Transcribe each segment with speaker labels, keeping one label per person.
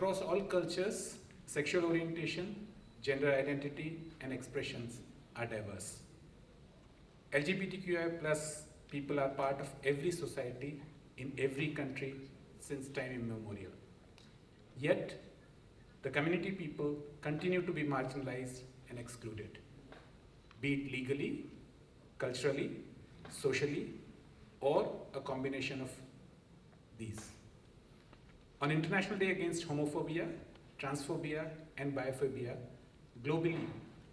Speaker 1: Across all cultures, sexual orientation, gender identity, and expressions are diverse. LGBTQI plus people are part of every society in every country since time immemorial. Yet, the community people continue to be marginalized and excluded, be it legally, culturally, socially, or a combination of these. On International Day Against Homophobia, Transphobia, and Biophobia, globally,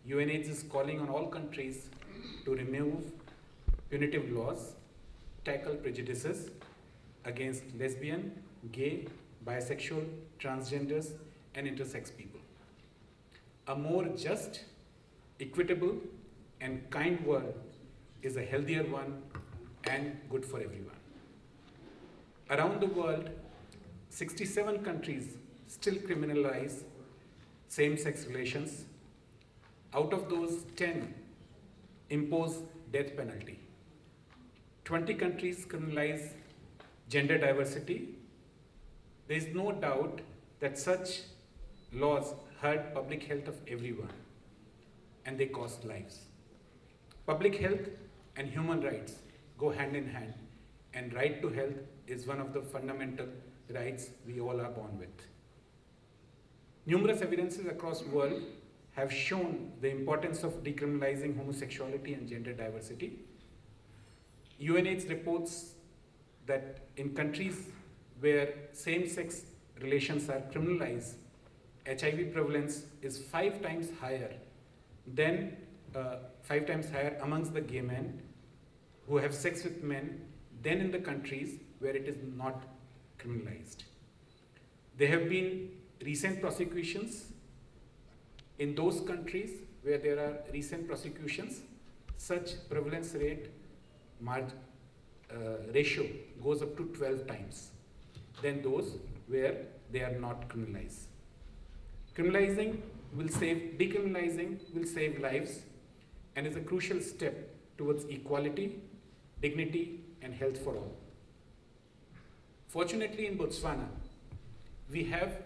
Speaker 1: UNAIDS is calling on all countries to remove punitive laws, tackle prejudices against lesbian, gay, bisexual, transgenders, and intersex people. A more just, equitable, and kind world is a healthier one and good for everyone. Around the world, 67 countries still criminalize same-sex relations. Out of those, 10 impose death penalty. 20 countries criminalize gender diversity. There is no doubt that such laws hurt public health of everyone, and they cost lives. Public health and human rights go hand in hand, and right to health is one of the fundamental rights we all are born with. Numerous evidences across the world have shown the importance of decriminalizing homosexuality and gender diversity. UNAIDS reports that in countries where same-sex relations are criminalized, HIV prevalence is 5 times higher amongst the gay men who have sex with men than in the countries where it is not criminalized. There have been recent prosecutions in those countries where there are recent prosecutions. Such prevalence ratio goes up to 12 times than those where they are not criminalized. Decriminalizing will save lives and is a crucial step towards equality, dignity, and health for all. Fortunately, in Botswana, we have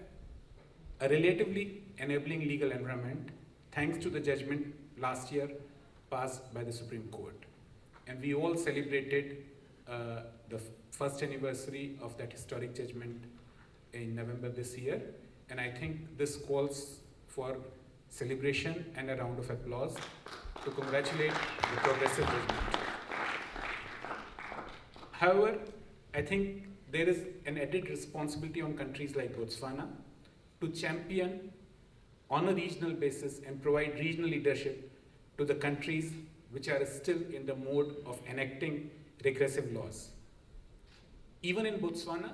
Speaker 1: a relatively enabling legal environment thanks to the judgment last year passed by the Supreme Court. And we all celebrated the first anniversary of that historic judgment in November this year. And I think this calls for celebration and a round of applause to congratulate the progressive judgment. However, I think there is an added responsibility on countries like Botswana to champion on a regional basis and provide regional leadership to the countries which are still in the mode of enacting regressive laws. Even in Botswana,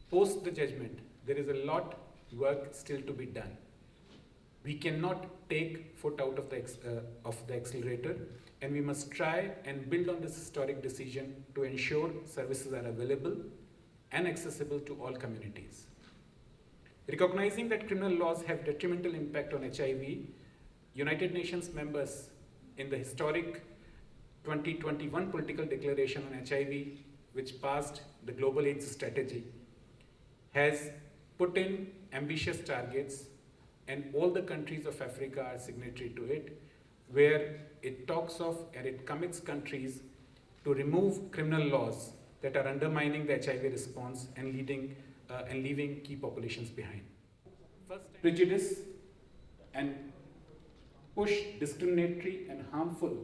Speaker 1: post the judgment, there is a lot of work still to be done. We cannot take foot out of the accelerator, and we must try and build on this historic decision to ensure services are available and accessible to all communities. Recognizing that criminal laws have detrimental impact on HIV, United Nations members in the historic 2021 political declaration on HIV, which passed the Global AIDS Strategy, has put in ambitious targets, and all the countries of Africa are signatory to it, where it talks of and it commits countries to remove criminal laws that are undermining the HIV response and leaving key populations behind. First, prejudice and push discriminatory and harmful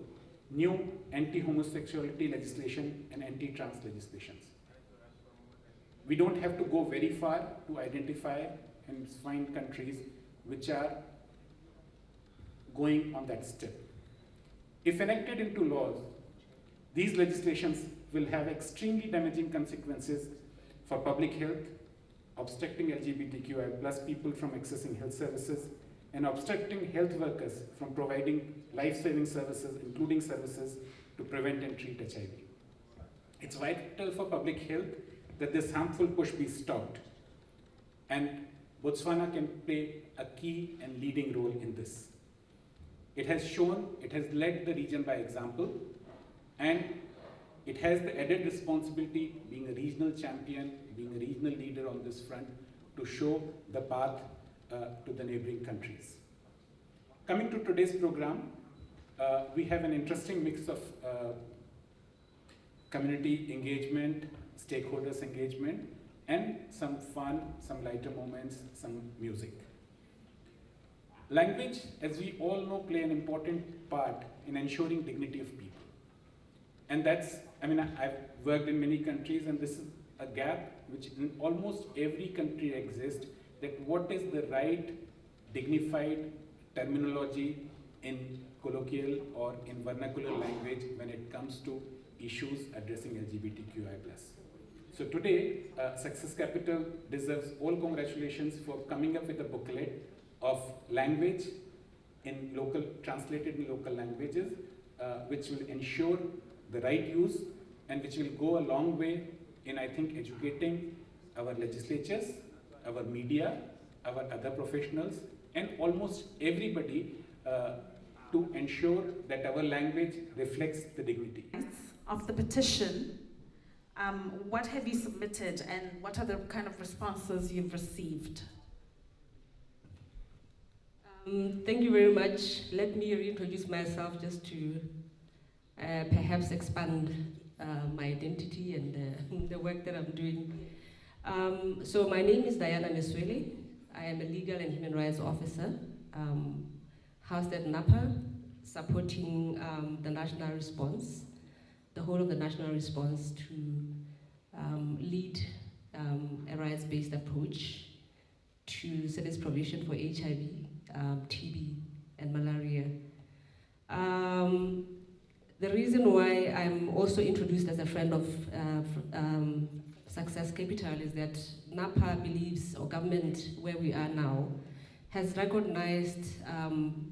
Speaker 1: new anti-homosexuality legislation and anti-trans legislations. We don't have to go very far to identify and find countries which are going on that step. If enacted into laws, these legislations will have extremely damaging consequences for public health, obstructing LGBTQI plus people from accessing health services, and obstructing health workers from providing life-saving services, including services to prevent and treat HIV. It's vital for public health that this harmful push be stopped, and Botswana can play a key and leading role in this. It has led the region by example, and it has the added responsibility, being a regional champion, being a regional leader on this front, to show the path to the neighboring countries. Coming to today's program, we have an interesting mix of community engagement, stakeholders engagement, and some fun, some lighter moments, some music. Language, as we all know, play an important part in ensuring dignity of people. And that's, I've worked in many countries, and this is a gap which in almost every country exists, that what is the right dignified terminology in colloquial or in vernacular language when it comes to issues addressing LGBTQI+. So today, Success Capital deserves all congratulations for coming up with a booklet of language in local, translated in local languages, which will ensure the right use and which will go a long way in, I think, educating our legislatures, our media, our other professionals, and almost everybody to ensure that our language reflects the dignity.
Speaker 2: Of the petition, what have you submitted and what are the kind of responses you've received?
Speaker 3: Thank you very much. Let me reintroduce myself just to perhaps expand my identity and the work that I'm doing. So my name is Diana Meswele. I am a legal and human rights officer, housed at Napa, supporting the national response, the whole of the national response to lead a rights-based approach to service provision for HIV, TB, and malaria. The reason why I'm also introduced as a friend of Success Capital is that NAPA believes, or government where we are now, has recognized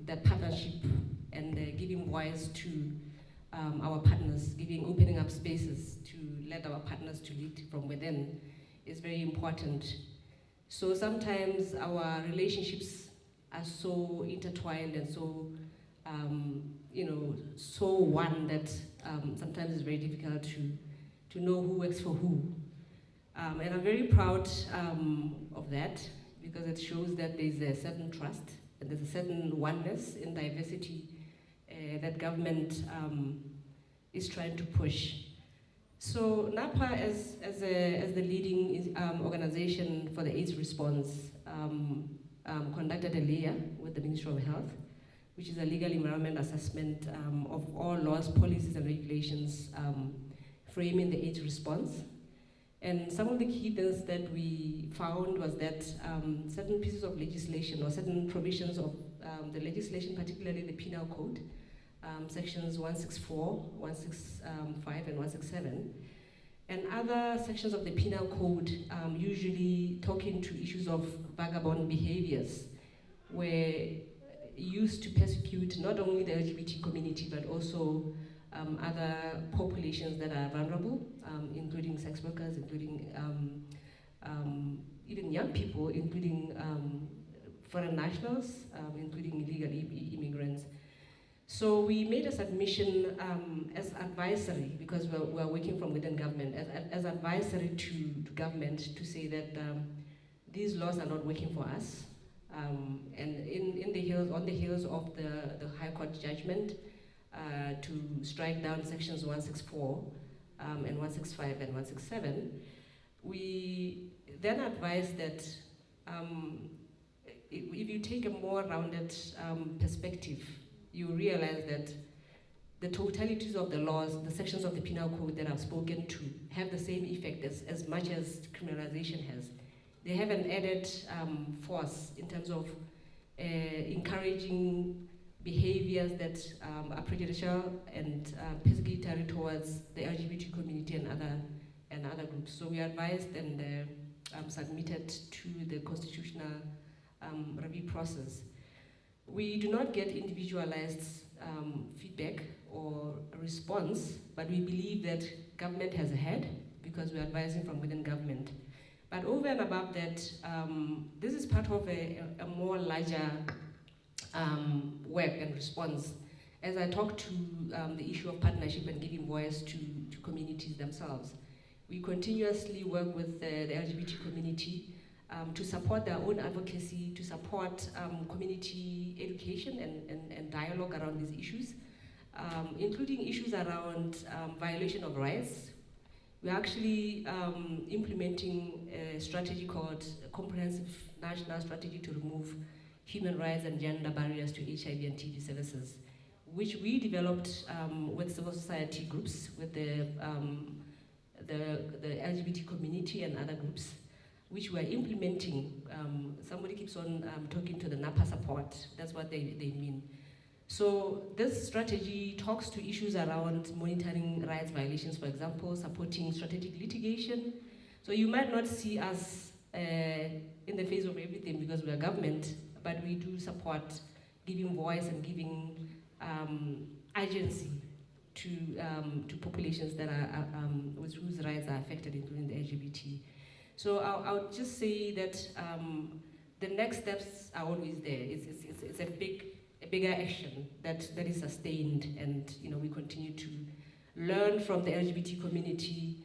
Speaker 3: that partnership and giving voice to our partners, opening up spaces to let our partners to lead from within is very important. So sometimes our relationships are so intertwined and so, so one that sometimes it's very difficult to know who works for who. And I'm very proud of that because it shows that there's a certain trust and there's a certain oneness in diversity that government is trying to push. So NAPA, as the leading organization for the AIDS response, conducted a LEA with the Ministry of Health, which is a legal environment assessment of all laws, policies, and regulations framing the AIDS response. And some of the key things that we found was that certain pieces of legislation or certain provisions of the legislation, particularly the Penal Code, sections 164, 165, and 167, and other sections of the Penal Code usually talking to issues of vagabond behaviors, where used to persecute not only the LGBT community but also other populations that are vulnerable, including sex workers, including even young people, including foreign nationals, including illegal immigrants. So we made a submission as advisory, because we're working from within government, as advisory to government to say that these laws are not working for us. And on the heels of the High Court judgment to strike down sections 164 and 165 and 167, we then advised that if you take a more rounded perspective, you realize that the totalities of the laws, the sections of the Penal Code that I've spoken to, have the same effect as much as criminalization has. They have an added force in terms of encouraging behaviors that are prejudicial and persecutory towards the LGBT community and other groups. So we advised and submitted to the constitutional review process. We do not get individualized feedback or response, but we believe that government has a head because we're advising from within government. But over and above that, this is part of a more larger work and response. As I talk to the issue of partnership and giving voice to communities themselves, we continuously work with the LGBT community to support their own advocacy, to support community education and dialogue around these issues, including issues around violation of rights. We're actually implementing a strategy called a Comprehensive National Strategy to Remove Human Rights and Gender Barriers to HIV and TB Services, which we developed with civil society groups, with the LGBT community and other groups, which we are implementing. Somebody keeps on talking to the NAPA support. That's what they mean. So this strategy talks to issues around monitoring rights violations, for example, supporting strategic litigation. So you might not see us in the face of everything because we are government, but we do support giving voice and giving agency to populations that are whose rights are affected, including the LGBT. So I would just say that the next steps are always there. It's a bigger action that is sustained, and we continue to learn from the LGBT community,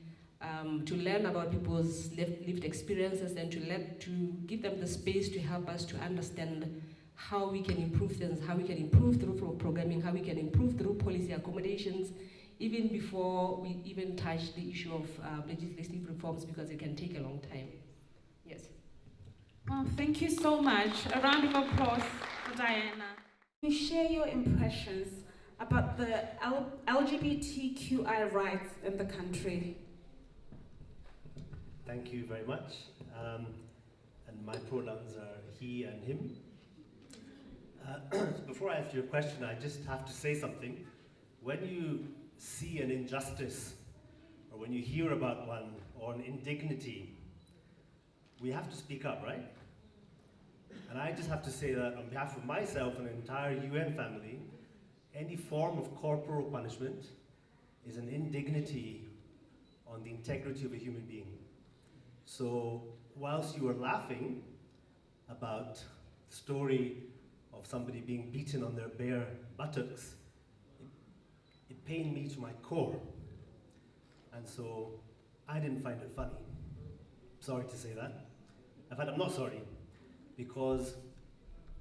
Speaker 3: to learn about people's lived experiences, and to give them the space to help us to understand how we can improve things, how we can improve through programming, how we can improve through policy accommodations, even before we even touch the issue of legislative reforms, because it can take a long time. Yes.
Speaker 2: Well, thank you so much. A round of applause for Diana. Can you share your impressions about the LGBTQI rights in the country?
Speaker 4: Thank you very much. And my pronouns are he and him. Before I answer your question, I just have to say something. When you see an injustice, or when you hear about one, or an indignity, we have to speak up, right? And I just have to say that on behalf of myself and the entire UN family, any form of corporal punishment is an indignity on the integrity of a human being. So whilst you are laughing about the story of somebody being beaten on their bare buttocks, it pained me to my core. And so I didn't find it funny. Sorry to say that. In fact, I'm not sorry, because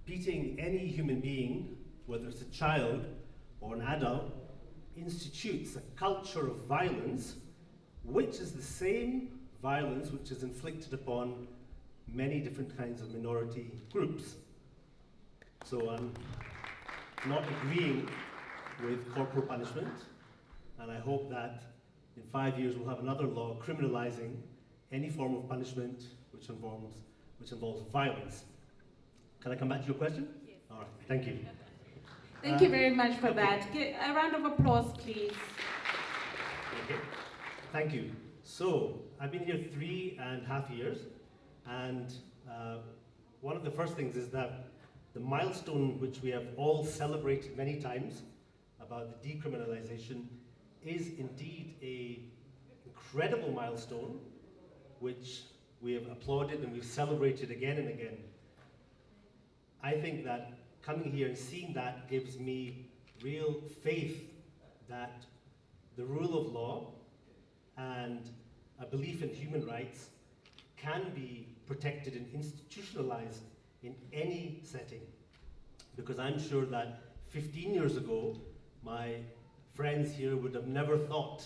Speaker 4: beating any human being, whether it's a child or an adult, institutes a culture of violence, which is the same violence which is inflicted upon many different kinds of minority groups. So I'm not agreeing with corporal punishment, and I hope that in 5 years we'll have another law criminalizing any form of punishment which involves violence. Can I come back to your question?
Speaker 2: Yes.
Speaker 4: All right, thank you.
Speaker 2: Thank you very much for that. A round of applause, please.
Speaker 4: Okay. Thank you. So, I've been here 3.5 years, and one of the first things is that the milestone which we have all celebrated many times about the decriminalization is indeed an incredible milestone which we have applauded and we've celebrated again and again. I think that coming here and seeing that gives me real faith that the rule of law and a belief in human rights can be protected and institutionalized in any setting. Because I'm sure that 15 years ago, my friends here would have never thought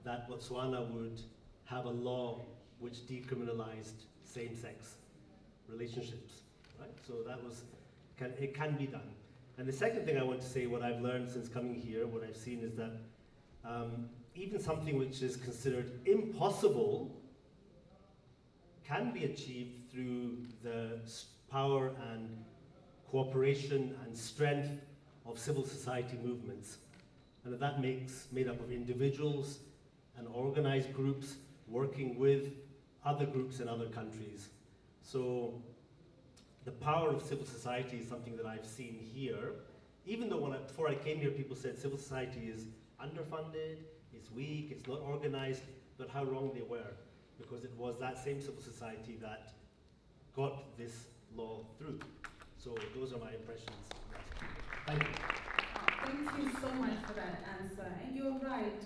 Speaker 4: that Botswana would have a law which decriminalized same-sex relationships, right? So it can be done. And the second thing I want to say, what I've learned since coming here, what I've seen is that even something which is considered impossible can be achieved through the power and cooperation and strength of civil society movements. And that made up of individuals and organized groups working with other groups in other countries. So the power of civil society is something that I've seen here. Even though before I came here, people said civil society is underfunded, it's weak, it's not organized, but how wrong they were, because it was that same civil society that got this law through. So those are my impressions. Thank you.
Speaker 2: Thank you so much for that answer. And you're right,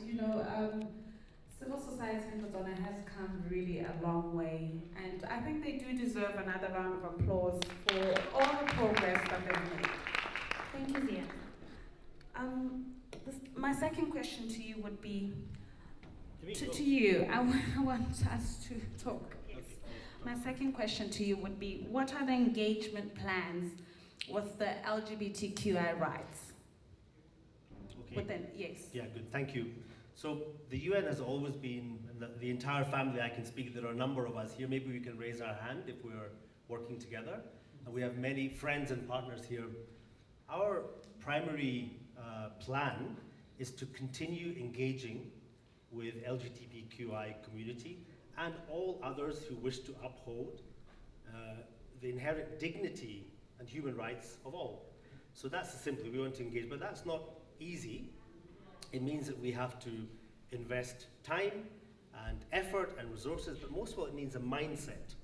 Speaker 2: Civil society in Botswana has come really a long way, and I think they do deserve another round of applause for all the progress that they've made. Thank you, Zia. My second question to you would be, to you, I want us to talk. Yes.
Speaker 4: Okay.
Speaker 2: My second question to you would be, what are the engagement plans with the LGBTQI rights?
Speaker 4: Okay.
Speaker 2: Within, yes.
Speaker 4: Yeah, good, thank you. So the UN has always been, and the entire family I can speak, there are a number of us here, maybe we can raise our hand if we're working together. And we have many friends and partners here. Our primary plan is to continue engaging with LGBTQI community and all others who wish to uphold the inherent dignity and human rights of all. So that's simply, we want to engage, but that's not easy. It means that we have to invest time and effort and resources, but most of all it means a mindset.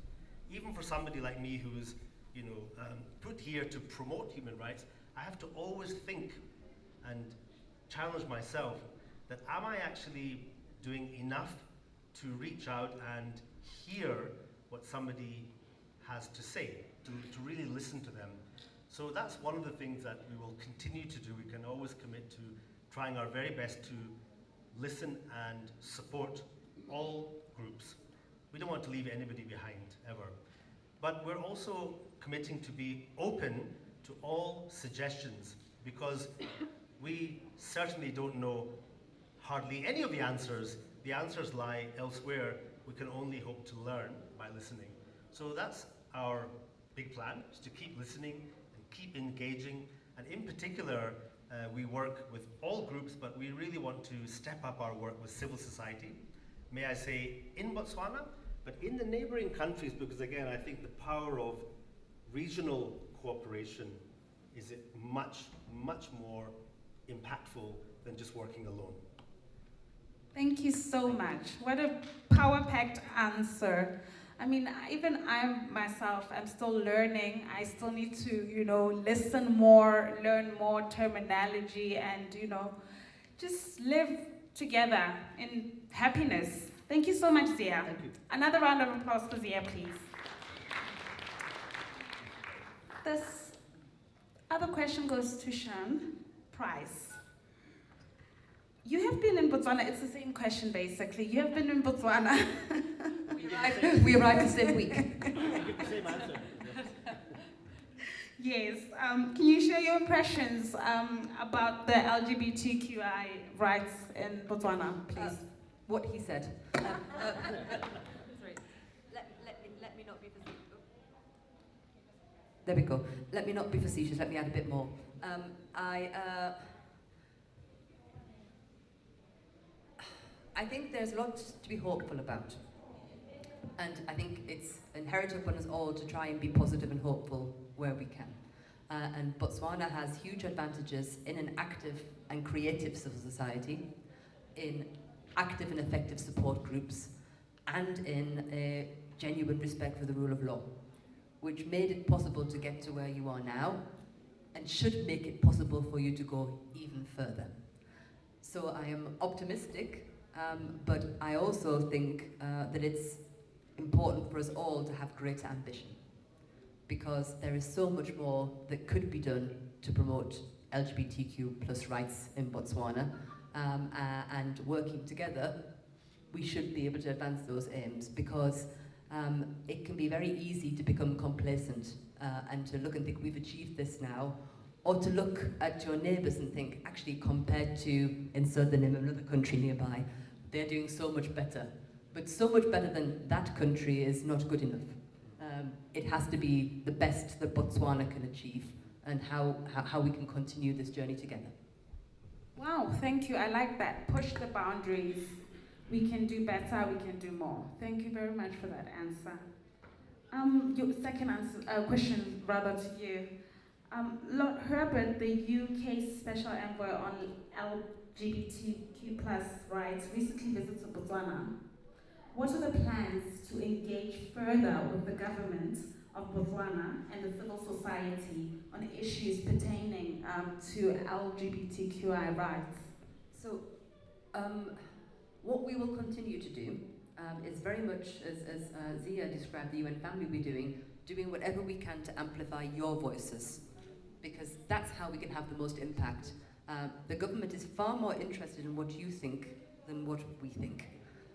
Speaker 4: Even for somebody like me who's put here to promote human rights, I have to always think and challenge myself that am I actually doing enough to reach out and hear what somebody has to say, to really listen to them. So that's one of the things that we will continue to do. We can always commit to trying our very best to listen and support all groups. We don't want to leave anybody behind, ever. But we're also committing to be open to all suggestions, because we certainly don't know hardly any of the answers. The answers lie elsewhere. We can only hope to learn by listening. So that's our big plan, is to keep listening and keep engaging. And in particular, we work with all groups, but we really want to step up our work with civil society. May I say in Botswana, but in the neighboring countries, because again, I think the power of regional cooperation is much, much more impactful than just working alone.
Speaker 2: Thank you so much. What a power-packed answer. I mean, even I myself, I'm still learning. I still need to, listen more, learn more terminology, and, just live together in happiness. Thank you so much, Zia.
Speaker 4: Thank you.
Speaker 2: Another round of applause for Zia, please. This other question goes to Sean Price. You have been in Botswana. It's the same question, basically. You have been in Botswana.
Speaker 5: We arrived the same week.
Speaker 4: Give the same answer.
Speaker 2: Yes. Can you share your impressions about the LGBTQI rights in Botswana, please?
Speaker 5: What he said. Sorry. Let me not be facetious. There we go. Let me not be facetious. Let me add a bit more. I think there's a lot to be hopeful about. And I think it's inherent upon us all to try and be positive and hopeful where we can. And Botswana has huge advantages in an active and creative civil society, in active and effective support groups, and in a genuine respect for the rule of law, which made it possible to get to where you are now, and should make it possible for you to go even further. So I am optimistic, but I also think that it's important for us all to have greater ambition, because there is so much more that could be done to promote LGBTQ+ rights in Botswana, and working together, we should be able to advance those aims, because it can be very easy to become complacent and to look and think we've achieved this now, or to look at your neighbours and think, actually, compared to insert the name of another country nearby, they're doing so much better. But so much better than that country is not good enough. It has to be the best that Botswana can achieve, and how we can continue this journey together.
Speaker 2: Wow, thank you. I like that. Push the boundaries. We can do better, we can do more. Thank you very much for that answer. Your second question, rather, to you. Lord Herbert, the UK Special Envoy on LGBTQ+ rights, recently visited Botswana. What are the plans to engage further with the government of Botswana and the civil society on issues pertaining to LGBTQI rights?
Speaker 5: So, What we will continue to do is very much, as Zia described the UN family will be doing whatever we can to amplify your voices, because that's how we can have the most impact. The government is far more interested in what you think than what we think.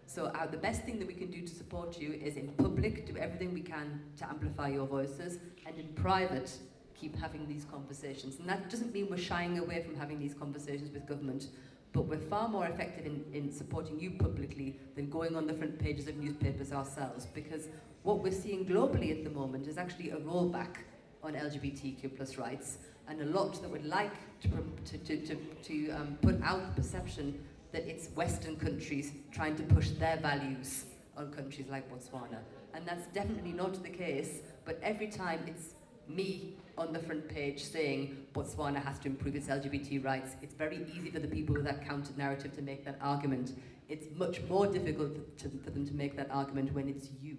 Speaker 5: So the best thing that we can do to support you is in public, do everything we can to amplify your voices, and in private, keep having these conversations. And that doesn't mean we're shying away from having these conversations with government, but we're far more effective in supporting you publicly than going on the front pages of newspapers ourselves, because what we're seeing globally at the moment is actually a rollback on LGBTQ+ rights, and a lot that would like to put out the perception that it's Western countries trying to push their values on countries like Botswana. And that's definitely not the case, but every time it's me on the front page saying Botswana has to improve its LGBT rights, it's very easy for the people with that counter narrative to make that argument. It's much more difficult for them to make that argument when it's you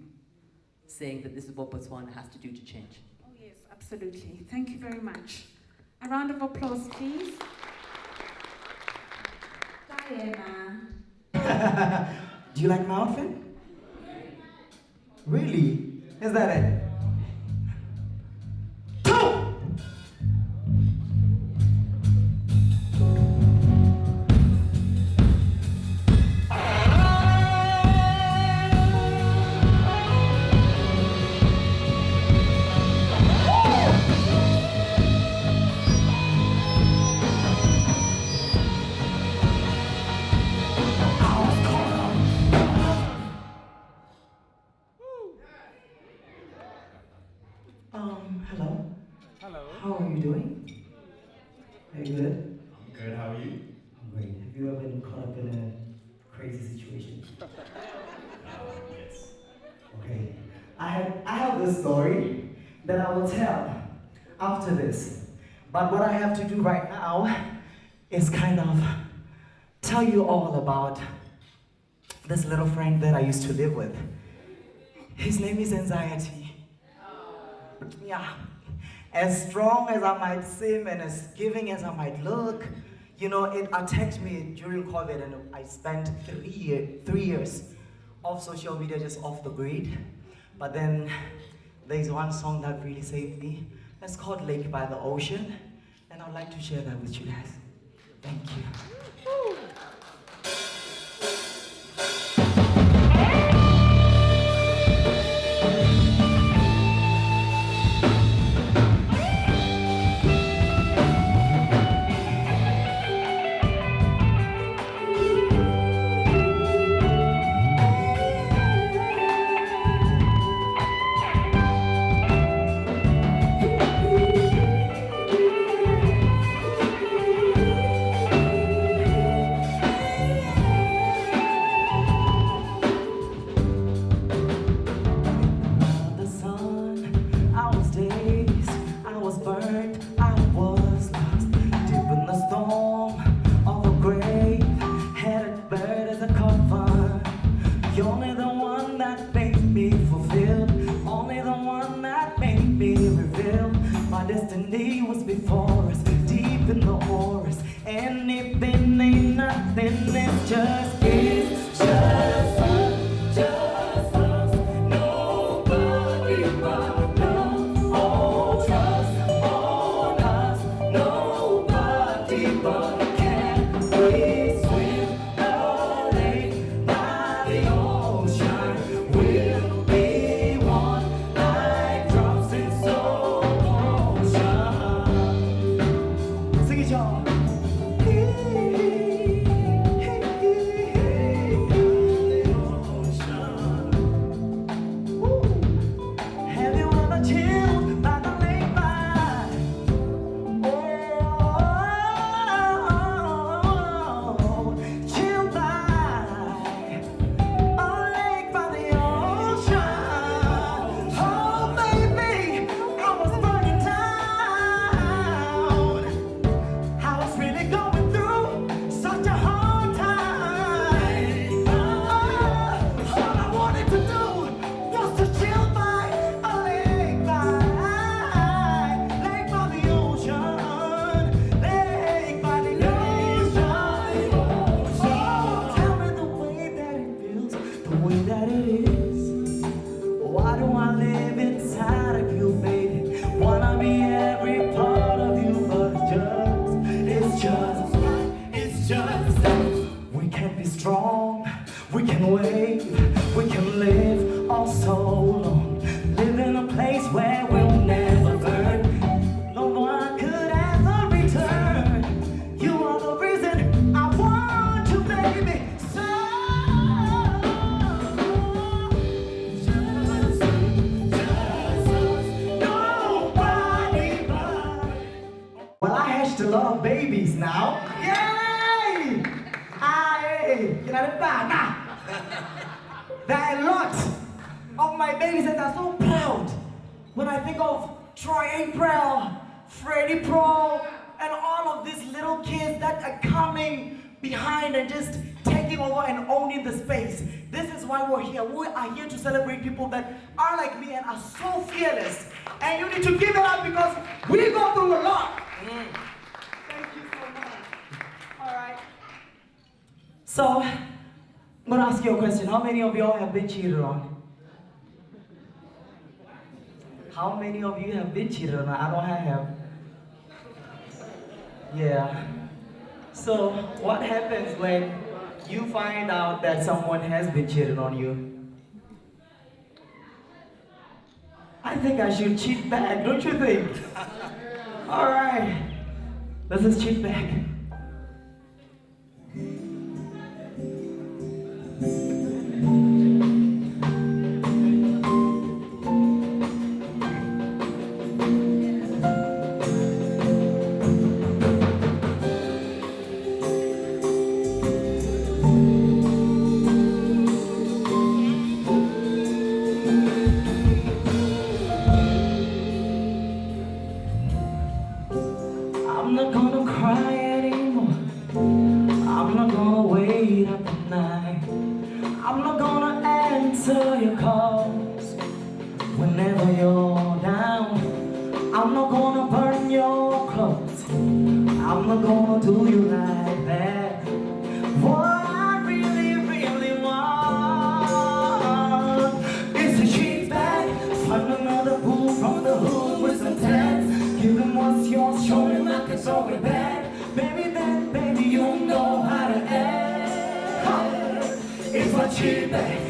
Speaker 5: saying that this is what Botswana has to do to change.
Speaker 2: Oh yes, absolutely. Thank you very much. A round of applause, please. Diana.
Speaker 6: Do you like my outfit? Really? Is that it? Hello.
Speaker 1: Hello.
Speaker 6: How are you doing? Are you good?
Speaker 7: I'm good, how are you?
Speaker 6: I'm great. Have you ever been caught up in a crazy situation?
Speaker 7: Yes.
Speaker 6: Okay. I have this story that I will tell after this. But what I have to do right now is kind of tell you all about this little friend that I used to live with. His name is Anxiety. Yeah, as strong as I might seem and as giving as I might look, you know, it attacked me during COVID, and I spent 3 years off social media, just off the grid. But then there's one song that really saved me. It's called Lake by the Ocean, and I'd like to share that with you guys. Thank you. Destiny was before us, deep in the forest. Anything ain't nothing, it's just us, nobody but love. All trust on us, nobody but can we swim the lake by the ocean? We'll be one like drops in soul. Sing it, y'all. Why do I live inside of you, baby? Wanna be every part of you, but it's just we can be strong, we can wave, we can live all so long. Live in a place where we'll never burn. No one could ever return. You are the reason I want you, baby. So just nobody but. Well, I hatched a lot of babies now. Yay! Get out of bed now. There are a lot of my babies and I'm so proud when I think of Troy April, Freddie Pro, and all of these little kids that are coming behind and just taking over and owning the space. This is why we're here. We are here to celebrate people that are like me and are so fearless. And you need to give it up because we go through a lot. Thank you so much. All right. So, I'm gonna ask you a question. How many of y'all have been cheated on? How many of you have been cheated on? I know I have. Yeah. So, what happens when you find out that someone has been cheated on you? I think I should cheat back, don't you think? All right. Let's just cheat back. I'm not gonna cry anymore. I'm not gonna wait up the night. I'm not gonna answer your calls whenever you're down. I'm not gonna burn your clothes. I'm not gonna do you like that. What I really, really want is to cheat back. Find another boo from the hood with some tats. Give him what's yours, show him like it's always bad. Baby, then, baby, you know how to act. If I cheat back,